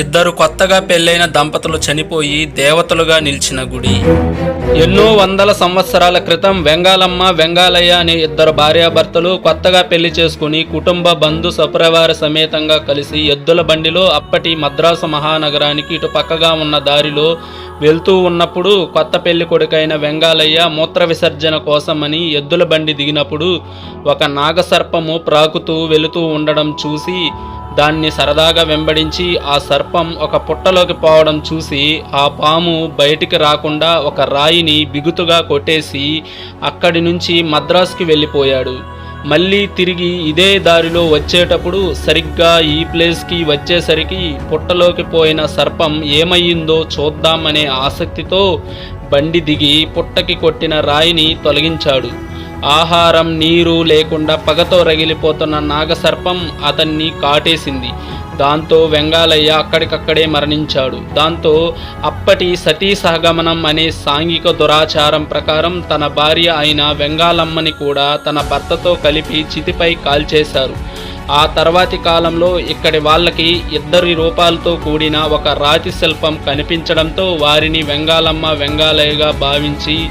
ఇద్దరు కొత్తగా పెళ్ళైన దంపతులు చనిపోయి దేవతలుగా నిలిచిన గుడి. ఎన్నో వందల సంవత్సరాల క్రితం వెంగాలమ్మ, వెంగాలయ్య అనే ఇద్దరు భార్యాభర్తలు కొత్తగా పెళ్లి చేసుకుని కుటుంబ బంధు సపరివార సమేతంగా కలిసి ఎద్దుల బండిలో అప్పటి మద్రాసు మహానగరానికి ఇటు పక్కగా ఉన్న దారిలో వెళ్తూ ఉన్నప్పుడు కొత్త పెళ్లి కొడుకైన వెంగాలయ్య మూత్ర విసర్జన కోసమని ఎద్దుల బండి దిగినప్పుడు ఒక నాగసర్పము ప్రాకుతూ వెళుతూ ఉండడం చూసి దాన్ని సరదాగా వెంబడించి ఆ సర్పం ఒక పుట్టలోకి పోవడం చూసి ఆ పాము బయటికి రాకుండా ఒక రాయిని బిగుతుగా కొట్టేసి అక్కడి నుంచి మద్రాసుకి వెళ్ళిపోయాడు. మళ్ళీ తిరిగి ఇదే దారిలో వచ్చేటప్పుడు సరిగ్గా ఈ ప్లేస్కి వచ్చేసరికి పుట్టలోకి పోయిన సర్పం ఏమయ్యిందో చూద్దామనే ఆసక్తితో బండి దిగి పుట్టకి కొట్టిన రాయిని తొలగించాడు. ఆహారం నీరు లేకుండా పగతో రగిలిపోతున్న నాగసర్పం అతన్ని కాటేసింది. దాంతో వెంగాలయ్య అక్కడికక్కడే మరణించాడు. దాంతో అప్పటి సతీ సహగమనం అనే సాంఘిక దురాచారం ప్రకారం తన భార్య అయిన వెంగాలమ్మని కూడా తన భర్తతో కలిపి చితిపై కాల్చేశారు. ఆ తర్వాతి కాలంలో ఇక్కడి వాళ్ళకి ఇద్దరి రూపాలతో కూడిన ఒక రాతి శిల్పం కనిపించడంతో వారిని వెంగాలమ్మ, వెంగాలయ్యగా భావించి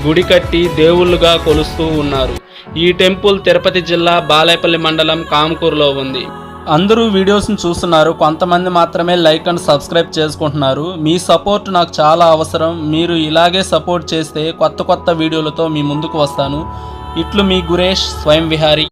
గుడి కట్టి దేవుళ్ళుగా కొలుస్తూ ఉన్నారు. ఈ టెంపుల్ తిరుపతి జిల్లా బాలేపల్లి మండలం కామకూరులో ఉంది. అందరూ వీడియోస్ని చూస్తున్నారు, కొంతమంది మాత్రమే లైక్ అండ్ సబ్స్క్రైబ్ చేసుకుంటున్నారు. మీ సపోర్ట్ నాకు చాలా అవసరం. మీరు ఇలాగే సపోర్ట్ చేస్తే కొత్త వీడియోలతో మీ ముందుకు వస్తాను. ఇట్లు మీ గురేష్, స్వయం విహారీ.